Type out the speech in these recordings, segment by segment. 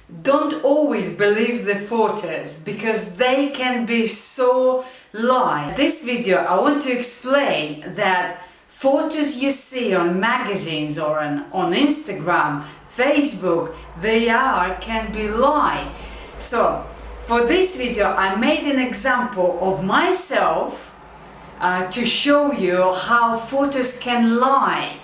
don't always believe the photos because they can be so lie. In this video I want to explain that photos you see on magazines or on Instagram, Facebook, can be lie. So for this video I made an example of myself to show you how photos can lie.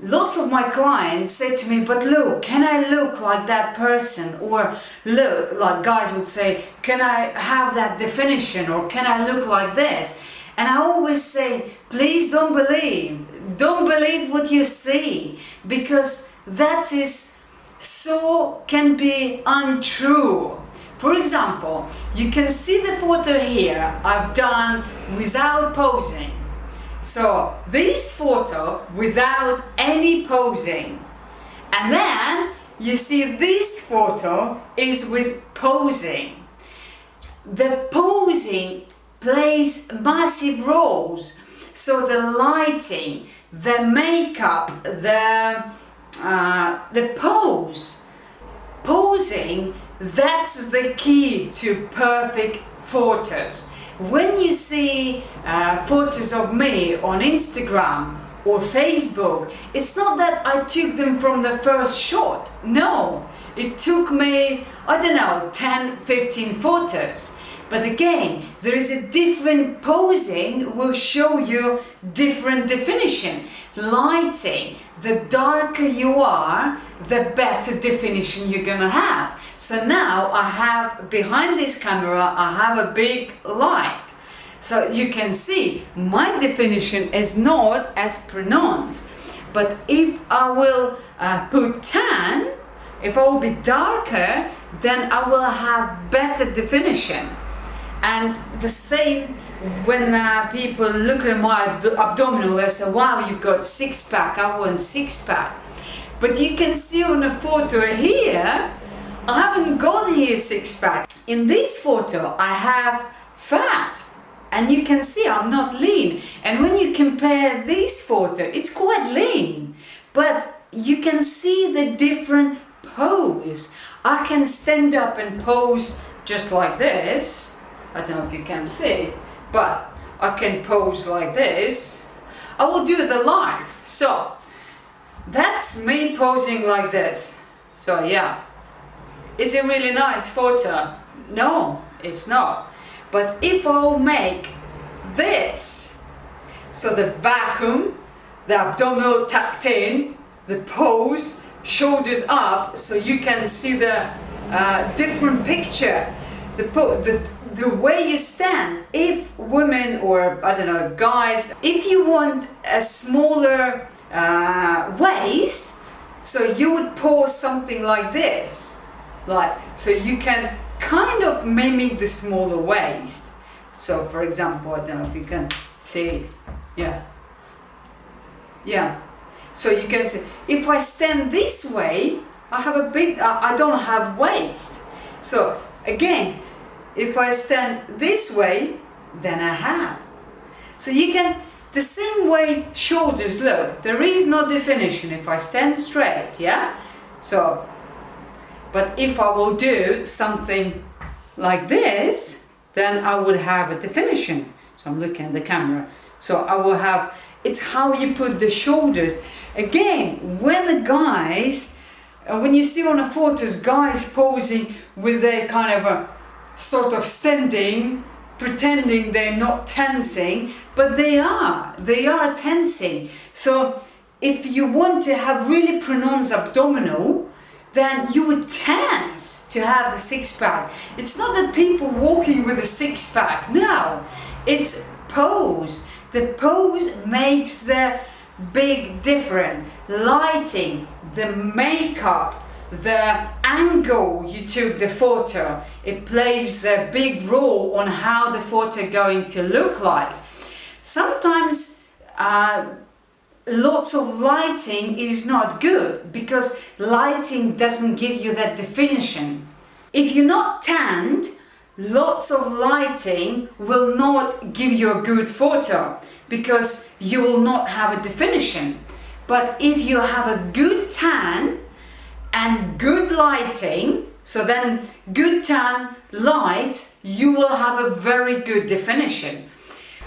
Lots of my clients say to me, but look, can I look like that person? Or look, like guys would say, can I have that definition? Or can I look like this? And I always say, please don't believe what you see, because that is can be untrue. For example, you can see the photo here I've done without posing. So this photo without any posing, and then you see this photo is with posing. The posing plays massive roles. So the lighting, the makeup, the posing, that's the key to perfect photos. When you see photos of me on Instagram or Facebook, it's not that I took them from the first shot. No, it took me, 10-15 photos. But again, there is a different posing will show you different definition. Lighting, the darker you are, the better definition you're gonna have. So now I have, behind this camera, I have a big light. So you can see my definition is not as pronounced. But if I will put tan, if I will be darker, then I will have better definition. And the same when people look at my abdominal, they say, wow, you've got six-pack, I want six-pack. But you can see on the photo here, I haven't got here six-pack. In this photo, I have fat, and you can see I'm not lean. And when you compare this photo, it's quite lean, but you can see the different pose. I can stand up and pose just like this. I don't know if you can see, but I can pose like this. I will do the live. So that's me posing like this. So yeah, is it really nice photo? No, it's not. But if I'll make this, so the vacuum, the abdominal tucked in, the pose, shoulders up, so you can see the different picture. The way you stand. If women or guys, if you want a smaller waist, so you would pose something like this, so you can kind of mimic the smaller waist. So for example, I don't know if you can see it. Yeah. So you can see, if I stand this way, I have I don't have waist. So again, if I stand this way, then I have. So you can, the same way shoulders look, there is no definition if I stand straight, yeah? So, but if I will do something like this, then I would have a definition. So I'm looking at the camera. So I will have, it's how you put the shoulders. Again, when the guys, when you see on the photos, guys posing with a kind of a sort of standing, pretending they're not tensing, but they are tensing. So if you want to have really pronounced abdominal, then you would tense to have the six-pack. It's not that people walking with a six-pack, no, it's pose. The pose makes the big difference. Lighting, the makeup, the angle you took the photo, it plays a big role on how the photo going to look like. Sometimes lots of lighting is not good because lighting doesn't give you that definition. If you're not tanned, lots of lighting will not give you a good photo because you will not have a definition. But if you have a good tan and good lighting, So then good tan, light, you will have a very good definition.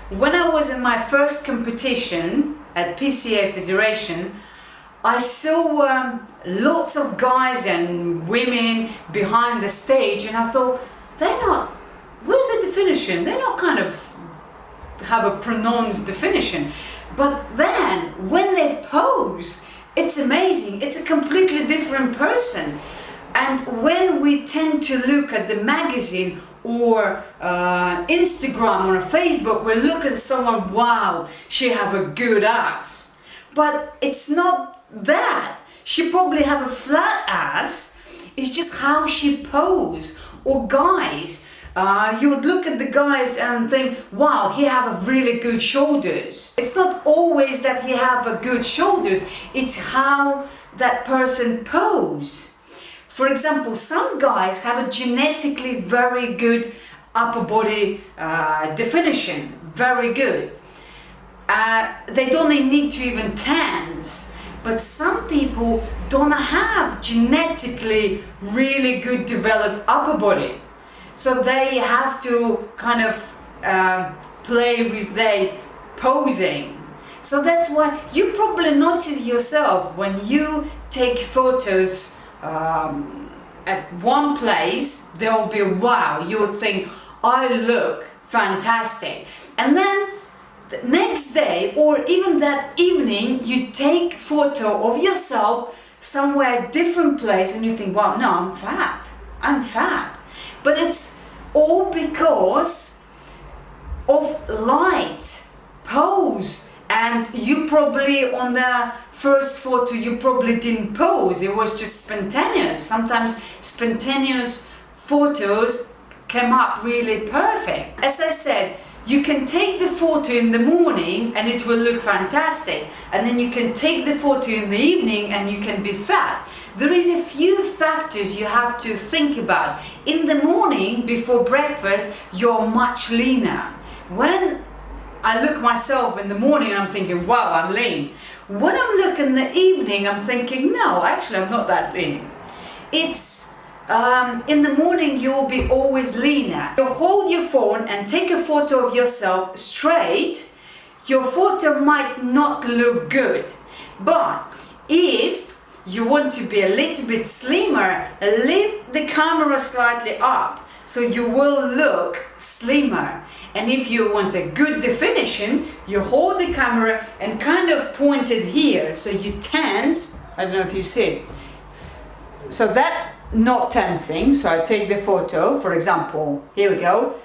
When I was in my first competition at PCA Federation, I saw lots of guys and women behind the stage, and I thought, they're not, where's the definition? They're not kind of have a pronounced definition. But then when they pose, it's amazing. It's a completely different person. And when we tend to look at the magazine or Instagram or Facebook, we look at someone, wow, she have a good ass. But it's not that. She probably have a flat ass. It's just how she pose. Or guys, you would look at the guys and think, wow, he have a really good shoulders. It's not always that he have a good shoulders, it's how that person pose. For example, some guys have a genetically very good upper body definition, very good. They don't need to even tans, but some people don't have genetically really good developed upper body. So they have to kind of play with their posing. So that's why you probably notice yourself when you take photos at one place, there will be wow, you'll think, I look fantastic. And then the next day or even that evening, you take photo of yourself somewhere different place and you think, wow, no, I'm fat. But it's all because of light, pose, and you probably on the first photo you probably didn't pose, it was just spontaneous. Sometimes spontaneous photos came up really perfect. As I said, you can take the photo in the morning and it will look fantastic, and then you can take the photo in the evening and you can be fat. There is a few factors you have to think about. In the morning before breakfast, you're much leaner. When I look myself in the morning, I'm thinking, wow, I'm lean. When I'm looking in the evening, I'm thinking, no, actually I'm not that lean. It's in the morning you'll be always leaner. You hold your phone and take a photo of yourself straight, your photo might not look good. But if you want to be a little bit slimmer, lift the camera slightly up so you will look slimmer. And if you want a good definition, you hold the camera and kind of point it here so you tense. I don't know if you see. So that's not tensing, so I take the photo, for example, here we go,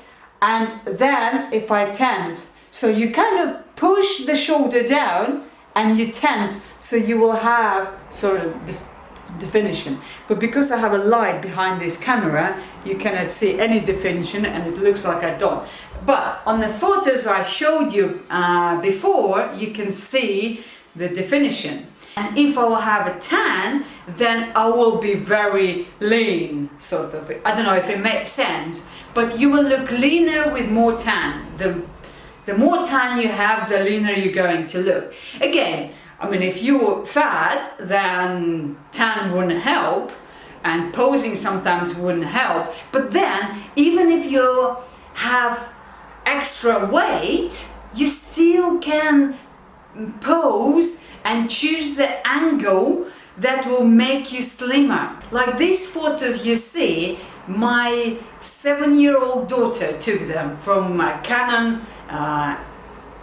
and then if I tense, so you kind of push the shoulder down and you tense, so you will have sort of definition. But because I have a light behind this camera, you cannot see any definition and it looks like I don't. But on the photos I showed you before, you can see the definition. And if I will have a tan, then I will be very lean, sort of. I don't know if it makes sense, but you will look leaner with more tan. The more tan you have, the leaner you're going to look. Again, I mean, if you're fat, then tan wouldn't help, and posing sometimes wouldn't help. But then, even if you have extra weight, you still can pose and choose the angle that will make you slimmer. Like these photos you see, my 7-year-old daughter took them from Canon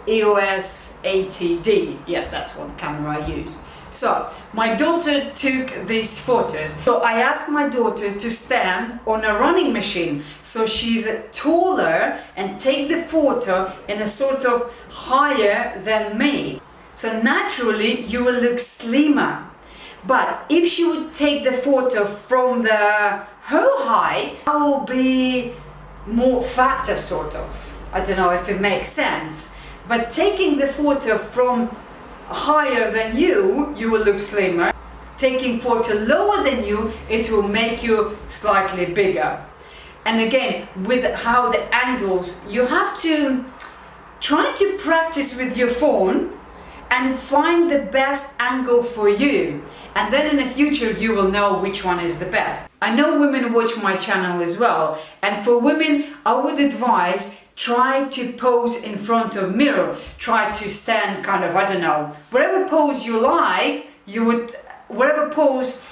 EOS 80D. Yeah, that's what camera I use. So my daughter took these photos. So I asked my daughter to stand on a running machine so she's taller and take the photo in a sort of higher than me. So naturally you will look slimmer. But if she would take the photo from her height, I will be more fatter, sort of. I don't know if it makes sense. But taking the photo from higher than you will look slimmer. Taking photo lower than you, it will make you slightly bigger. And again, with how the angles, you have to try to practice with your phone and find the best angle for you. And then in the future you will know which one is the best. I know women watch my channel as well, and for women I would advise try to pose in front of mirror. Try to stand kind of, I don't know, whatever pose you like, whatever pose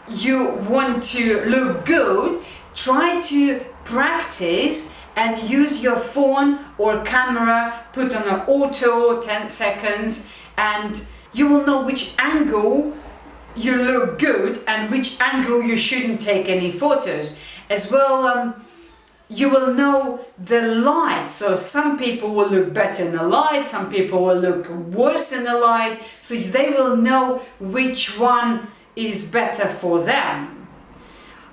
you want to look good, try to practice and use your phone or camera, put on an auto 10 seconds, and you will know which angle you look good and which angle you shouldn't take any photos. As well, you will know the light. So some people will look better in the light, some people will look worse in the light, so they will know which one is better for them.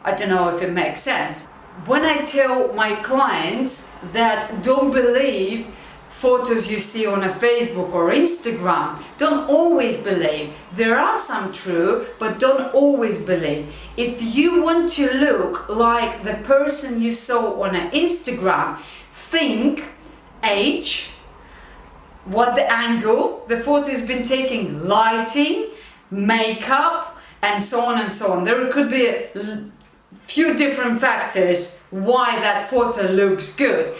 I don't know if it makes sense. When I tell my clients that don't believe photos you see on a Facebook or Instagram, don't always believe. There are some true, but don't always believe. If you want to look like the person you saw on an Instagram, think age, what the angle the photo has been taken, lighting, makeup, and so on and so on. There could be a few different factors why that photo looks good.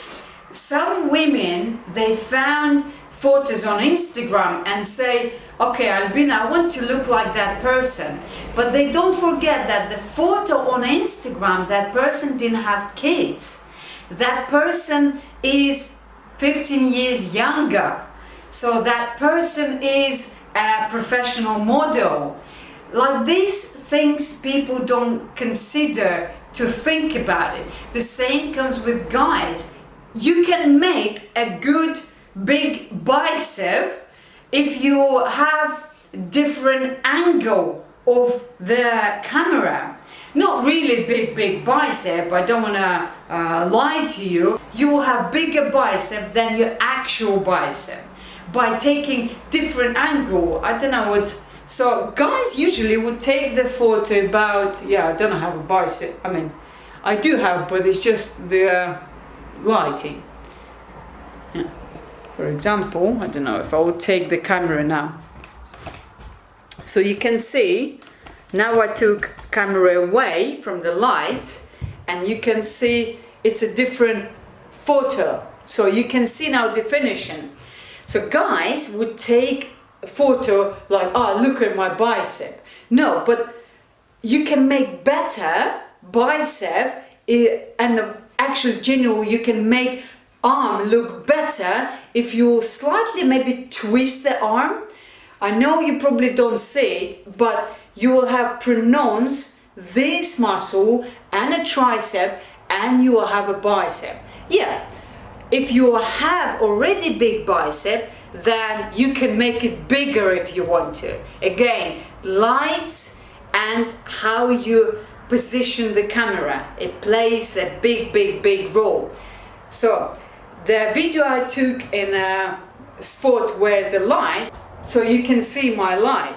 Some women, they found photos on Instagram and say, okay, Albina, I want to look like that person. But they don't forget that the photo on Instagram, that person didn't have kids. That person is 15 years younger. So that person is a professional model. Like these things people don't consider to think about it. The same comes with guys. You can make a good big bicep if you have different angle of the camera. Not really big bicep, I don't want to lie to you. You will have bigger bicep than your actual bicep by taking different angle. I don't know what. So guys usually would take the photo about, yeah, I don't have a bicep. I mean, I do have, but it's just the lighting. Yeah. For example, I don't know if I would take the camera now. So you can see, now I took camera away from the lights and you can see it's a different photo. So you can see now definition. So guys would take a photo like, oh, look at my bicep. No, but you can make better bicep and the actual general, you can make arm look better if you slightly maybe twist the arm. I know you probably don't see it, but you will have pronounced this muscle and a tricep and you will have a bicep. Yeah, if you have already big bicep, then you can make it bigger if you want to. Again, lights and how you position the camera, it plays a big role. So the video I took in a spot where the light, so you can see my light,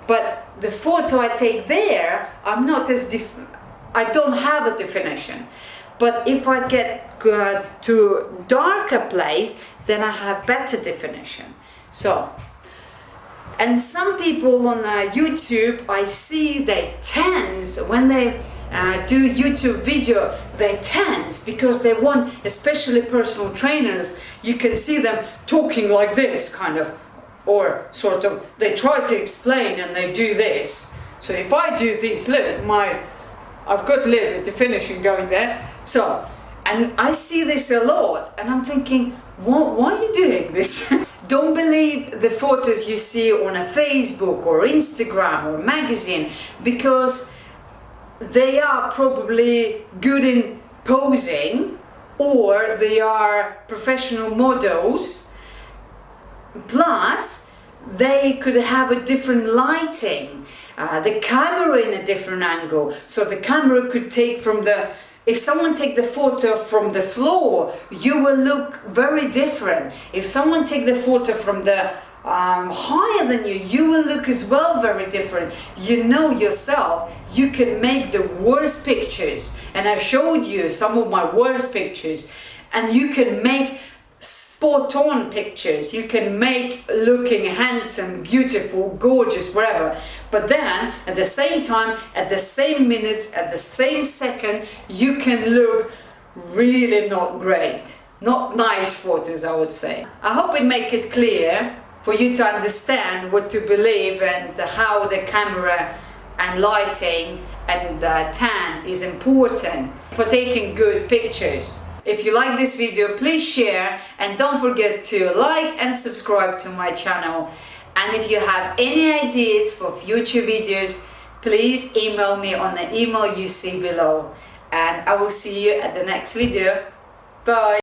but the photo I take there, I'm not as I don't have a definition. But if I get to darker place, then I have better definition. So, and some people on YouTube, I see they tense when they do YouTube video. They tense because they want, especially personal trainers, you can see them talking like this kind of, or sort of, they try to explain and they do this. So if I do this, look, I've got a little bit definition going there. So, and I see this a lot and I'm thinking, why are you doing this? Don't believe the photos you see on a Facebook or Instagram or magazine, because they are probably good in posing or they are professional models, plus they could have a different lighting, the camera in a different angle. So the camera could take from the, if someone take the photo from the floor, you will look very different. If someone take the photo from the higher than you, you will look as well very different. You know yourself, you can make the worst pictures, and I showed you some of my worst pictures, and you can make spot on pictures. You can make looking handsome, beautiful, gorgeous, whatever. But then at the same time, at the same minutes, at the same second, you can look really not great. Not nice photos, I would say. I hope it make it clear for you to understand what to believe and how the camera and lighting and tan is important for taking good pictures. If you like this video, please share and don't forget to like and subscribe to my channel. And if you have any ideas for future videos, please email me on the email you see below. And I will see you at the next video. Bye!